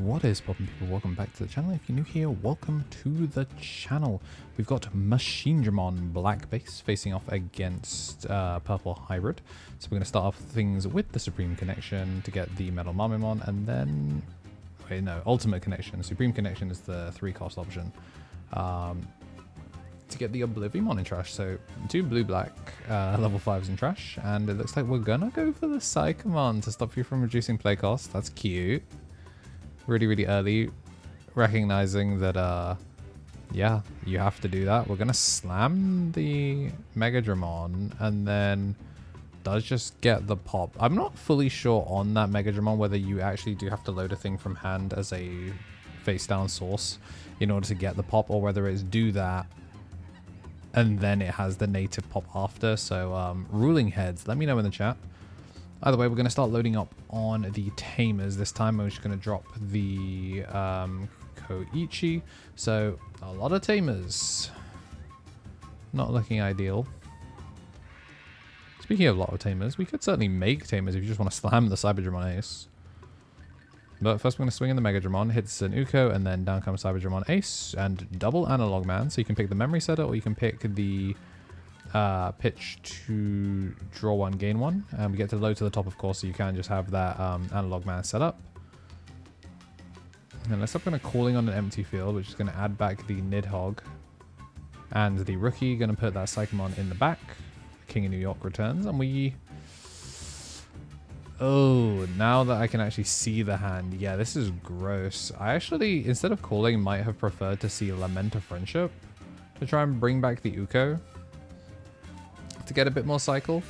What is poppin' people? Welcome back to the channel. If you're new here, welcome to the channel. We've got Machinedramon black base facing off against purple hybrid. So we're going to start off things with the Supreme Connection to get the Metal Marmimon, and then... wait, no, Ultimate Connection. Supreme Connection is the 3-cost option. To get the Oblivionmon in trash. So 2 blue-black level 5s in trash. And it looks like we're going to go for the Psychomon to stop you from reducing play cost. That's cute. Really early, recognizing that yeah, you have to do that. We're gonna slam the Megadramon and then does just get the pop. I'm not fully sure on that Megadramon whether you actually do have to load a thing from hand as a face down source in order to get the pop, or whether it's do that and then it has the native pop after. So ruling heads, let me know in the chat. Either way, we're going to start loading up on the Tamers. This time I'm just going to drop the Koichi. So a lot of Tamers. Not looking ideal. Speaking of a lot of Tamers, we could certainly make Tamers if you just want to slam the Cyberdramon Ace. But first we're going to swing in the Megadramon, hits an Uko, and then down comes Cyberdramon Ace, and double Analog Man. So you can pick the Memory Setter, or you can pick the... pitch to draw 1, gain 1, and we get to load to the top, of course, so you can just have that Analog Man set up. And let's up going to calling on an empty field, which is going to add back the Nidhogg, and the rookie going to put that Psychomon in the back. King of New York returns, and we... oh, now that I can actually see the hand, yeah, this is gross. I actually, instead of calling, might have preferred to see Lament of Friendship to try and bring back the Uko. To get a bit more cycle.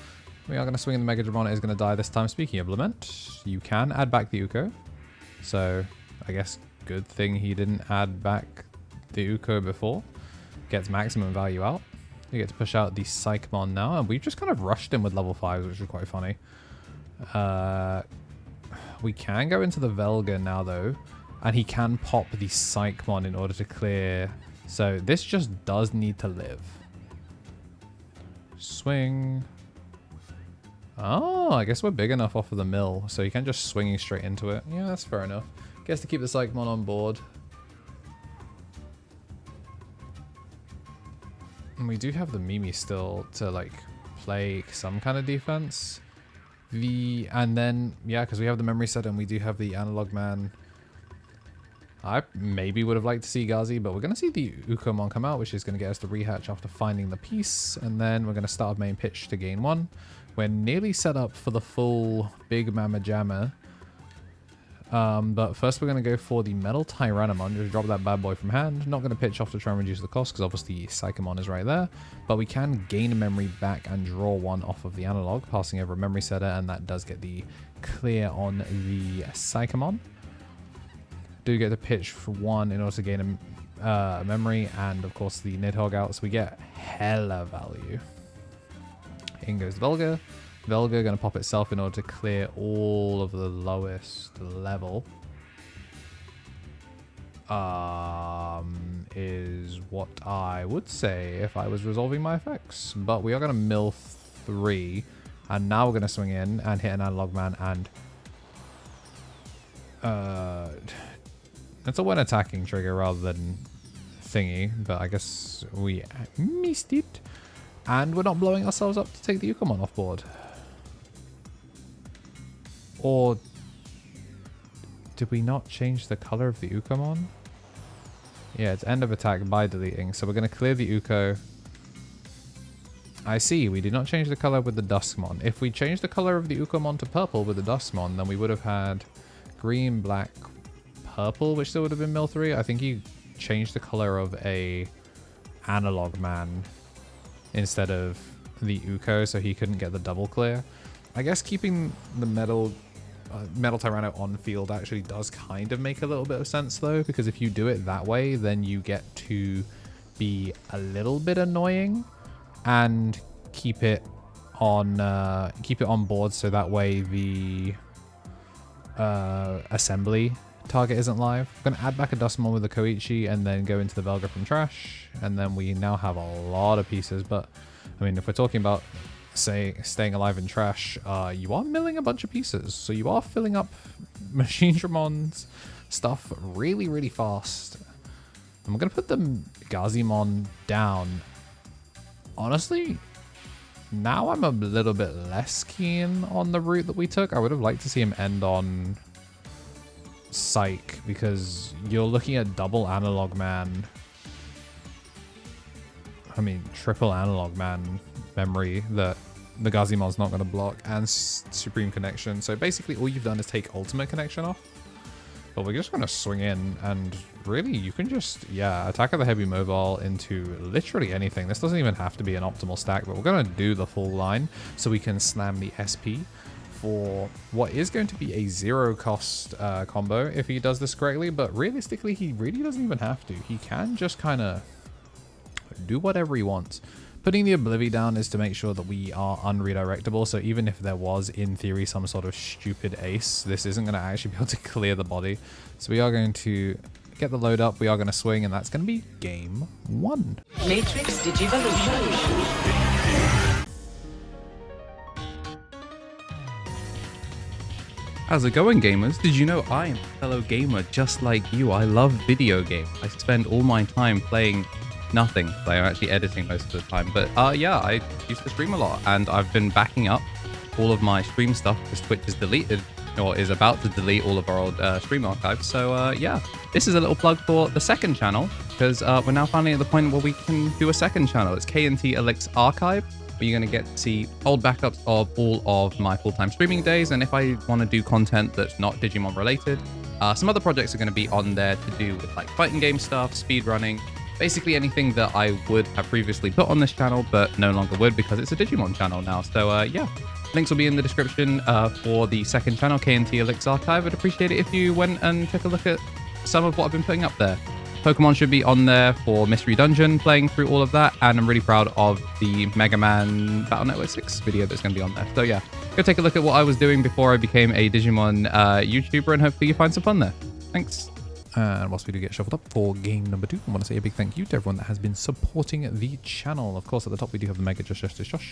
We are going to swing in the Megadramon. It is going to die this time. Speaking of Lament, you can add back the Uko. So, I guess good thing he didn't add back the Uko before. Gets maximum value out. You get to push out the Psychomon now. And we've just kind of rushed him with level 5s, which is quite funny. We can go into the Velga now, though. And he can pop the Psychomon in order to clear. So, this just does need to live. Swing. Oh, I guess we're big enough off of the mill, so you can just swinging straight into it. Yeah, that's fair enough. Guess to keep the Psychomon on board. And we do have the Mimi still to like play some kind of defense. And then yeah, because we have the Memory Set and we do have the Analog Man. I maybe would have liked to see Gazi, but we're going to see the Ukomon come out, which is going to get us the rehatch after finding the piece. And then we're going to start main pitch to gain 1. We're nearly set up for the full Big Mama Jammer. But first we're going to go for the Metal Tyrannomon. Just drop that bad boy from hand. Not going to pitch off to try and reduce the cost, because obviously Psychomon is right there. But we can gain a memory back and draw 1 off of the analog, passing over a Memory Setter, and that does get the clear on the Psychomon. Do get to pitch for 1 in order to gain a memory, and of course the Nidhogg out, so we get hella value. In goes Velga. Velga going to pop itself in order to clear all of the lowest level. Is what I would say if I was resolving my effects. But we are going to mill 3, and now we're going to swing in and hit an Analog Man, and... it's a when attacking trigger rather than thingy, but I guess we missed it. And we're not blowing ourselves up to take the Ukomon off board. Or did we not change the color of the Ukomon? Yeah, it's end of attack by deleting. So we're going to clear the Uko. I see, we did not change the color with the Duskmon. If we changed the color of the Ukomon to purple with the Duskmon, then we would have had green, black, purple, which still would have been mill 3. I think you changed the color of a Analog Man instead of the Uko, so he couldn't get the double clear. I guess keeping the Metal Tyranno on field actually does kind of make a little bit of sense, though, because if you do it that way, then you get to be a little bit annoying and keep it on board, so that way the assembly target isn't live. I'm going to add back a Dustmon with the Koichi and then go into the Velga from trash. And then we now have a lot of pieces. But, I mean, if we're talking about say staying alive in trash, you are milling a bunch of pieces, so you are filling up Machinedramons stuff really, really fast. And we're going to put the Gazimon down. Honestly, now I'm a little bit less keen on the route that we took. I would have liked to see him end on Psych, because you're looking at double Analog Man. I mean, triple Analog Man memory that the Gazimon's not going to block, and Supreme Connection. So basically all you've done is take Ultimate Connection off. But we're just going to swing in, and really you can just, yeah, Attack of the Heavy Mobile into literally anything. This doesn't even have to be an optimal stack, but we're going to do the full line so we can slam the SP for what is going to be a 0 cost combo if he does this correctly. But realistically, he really doesn't even have to. He can just kind of do whatever he wants. Putting the Oblivion down is to make sure that we are unredirectable, so even if there was, in theory, some sort of stupid ace, this isn't going to actually be able to clear the body. So we are going to get the load up, we are going to swing, and that's going to be game 1. Matrix Digivolution. How's it going, gamers? Did you know I am a fellow gamer just like you? I love video games. I spend all my time playing nothing. I'm actually editing most of the time. But yeah, I used to stream a lot, and I've been backing up all of my stream stuff because Twitch has deleted, or is about to delete, all of our old stream archives. So yeah, this is a little plug for the second channel, because we're now finally at the point where we can do a second channel. It's KnTElixar Archive, where you're going to get to see old backups of all of my full-time streaming days. And if I want to do content that's not Digimon related, some other projects are going to be on there to do with like fighting game stuff, speed running, basically anything that I would have previously put on this channel, but no longer would because it's a Digimon channel now. So yeah, links will be in the description for the second channel, KnTElixar Archive. I'd appreciate it if you went and took a look at some of what I've been putting up there. Pokemon should be on there for Mystery Dungeon, playing through all of that, and I'm really proud of the Mega Man Battle Network 6 video that's going to be on there. So yeah, go take a look at what I was doing before I became a Digimon YouTuber, and hopefully you find some fun there. Thanks. And whilst we do get shuffled up for game number 2, I want to say a big thank you to everyone that has been supporting the channel. Of course, at the top we do have the Mega Josh,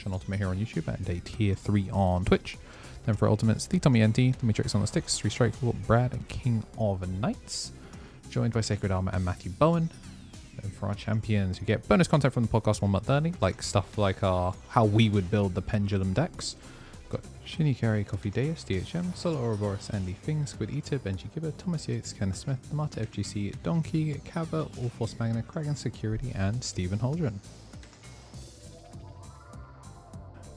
an Ultimate Hero on YouTube, and a Tier 3 on Twitch. Then for Ultimates, the Tommy NT, the Matrix on the Sticks, 3 Strike, Brad, and King of Knights, joined by Sacred Armor and Matthew Bowen. And for our champions, you get bonus content from the podcast 1 month early, like stuff like how we would build the Pendulum decks. Got Shinikari, Coffee Deus, DHM, Solar Ouroboros, Andy Fing, Squid Eater, Benji Gibber, Thomas Yates, Kenneth Smith, Marta FGC, Donkey, Kava, All Force Magna, Kragan Security, and Stephen Holdren.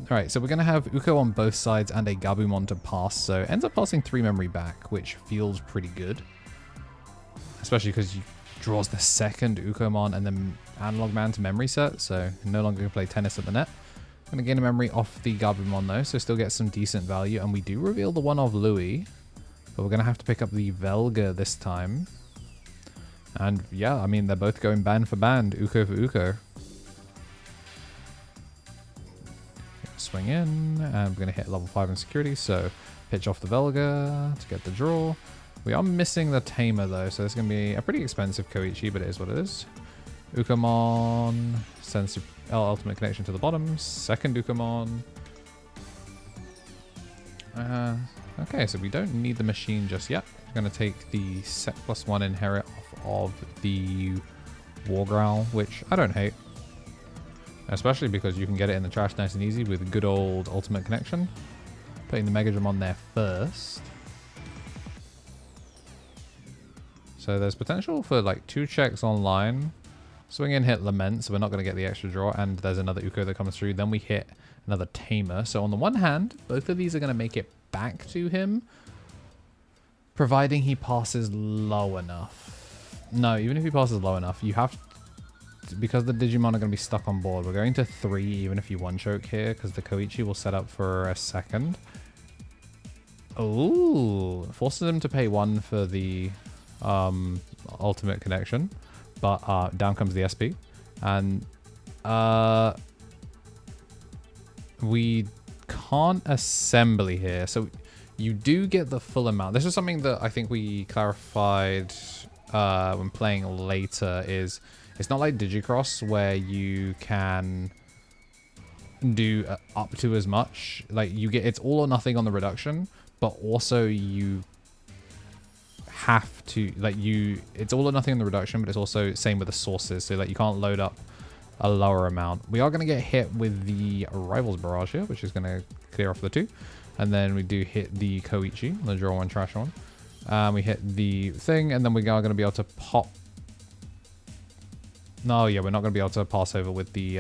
Alright, so we're going to have Uko on both sides and a Gabumon to pass, so ends up passing 3 memory back, which feels pretty good. Especially because he draws the second Ukomon and then Analog Man to memory set, so no longer going to play tennis at the net. Going to gain a memory off the Gabumon though, so still get some decent value, and we do reveal the one of Louis, but we're going to have to pick up the Velga this time. And yeah, I mean, they're both going band for band, Uko for Uko. Swing in, and we're going to hit level 5 in security, so pitch off the Velga to get the draw. We are missing the Tamer though, so it's going to be a pretty expensive Koichi, but it is what it is. Ukomon sends Ultimate Connection to the bottom. Second Ukomon. Okay, so we don't need the machine just yet. We're going to take the Sec +1 inherit off of the War Growl, which I don't hate. Especially because you can get it in the trash nice and easy with good old Ultimate Connection. Putting the Megadramon there first. So there's potential for like 2 checks online. Swing in, hit Lament, so we're not going to get the extra draw, and there's another Uko that comes through. Then we hit another Tamer. So on the one hand, both of these are going to make it back to him, providing he passes low enough. No, even if he passes low enough, you have to, because the Digimon are going to be stuck on board, we're going to 3 even if you one-choke here, because the Koichi will set up for a second. Ooh, forces him to pay 1 for the Ultimate Connection. But down comes the SP, and we can't assembly here, so you do get the full amount. This is something that I think we clarified when playing later, is it's not like Digicross where you can do up to as much. Like you get, it's all or nothing on the reduction, but also you have to, like, it's all or nothing in the reduction, but it's also same with the sources. So like you can't load up a lower amount. We are going to get hit with the Rivals Barrage here, which is going to clear off the 2. And then we do hit the Koichi, the draw 1, trash 1. We hit the thing, and then we are going to be able to pop. No, yeah, we're not going to be able to pass over with the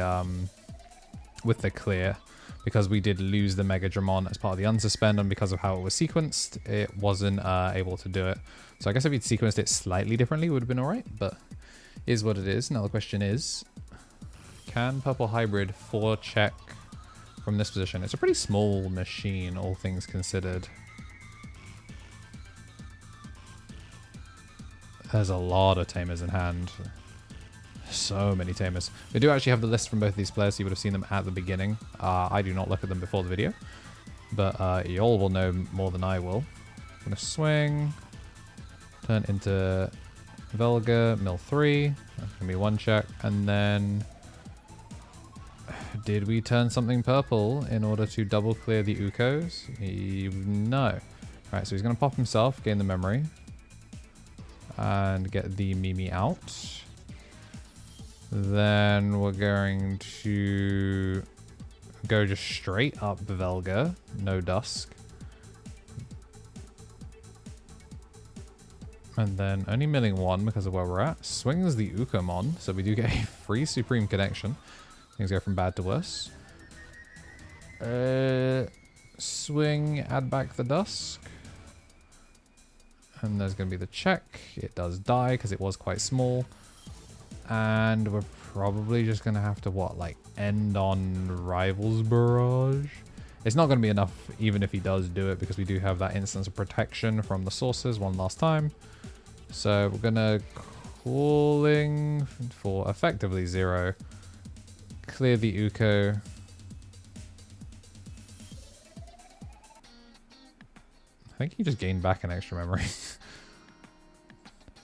clear, because we did lose the Megadramon as part of the unsuspend, and because of how it was sequenced, it wasn't able to do it. So I guess if you'd sequenced it slightly differently, it would have been alright, but is what it is. Now the question is, can Purple Hybrid 4-check from this position? It's a pretty small machine, all things considered. There's a lot of tamers in hand. So many tamers. We do actually have the list from both of these players, so you would have seen them at the beginning. I do not look at them before the video, but y'all will know more than I will. I'm going to swing, turn into Velga, mill 3. That's going to be 1 check, and then did we turn something purple in order to double clear the Ukos? No. Alright, so he's going to pop himself, gain the memory, and get the Mimi out. Then we're going to go just straight up Velga, no Dusk. And then only milling 1 because of where we're at. Swings the Ukomon, so we do get a free Supreme Connection. Things go from bad to worse. Swing, add back the Dusk. And there's going to be the check. It does die because it was quite small. And we're probably just going to have to, what, like, end on Rivals Barrage? It's not going to be enough even if he does do it, because we do have that instance of protection from the sources one last time. So we're going to calling for effectively 0. Clear the Uko. I think he just gained back an extra memory.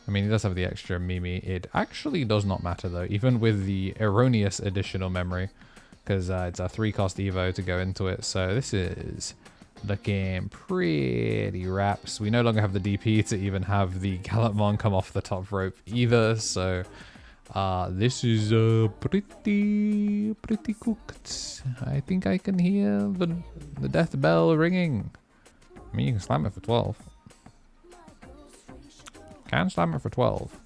I mean, he does have the extra Mimi. It actually does not matter, though, even with the erroneous additional memory, because it's a 3-cost Evo to go into it. So this is looking pretty wraps. We no longer have the DP to even have the Gallantmon come off the top rope either. So this is pretty cooked. I think I can hear the death bell ringing. I mean, you can slam it for 12. Can slam it for 12.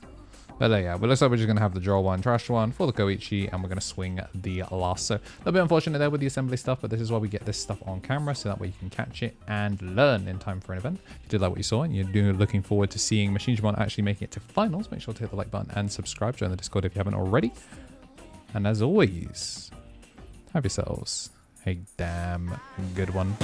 But yeah, but looks like we're just going to have the draw 1, trash 1 for the Koichi, and we're going to swing the last. So a little bit unfortunate there with the assembly stuff, but this is why we get this stuff on camera, so that way you can catch it and learn in time for an event. If you did like what you saw and you're looking forward to seeing Machinedramon actually making it to finals, make sure to hit the like button and subscribe. Join the Discord if you haven't already. And as always, have yourselves a damn good one.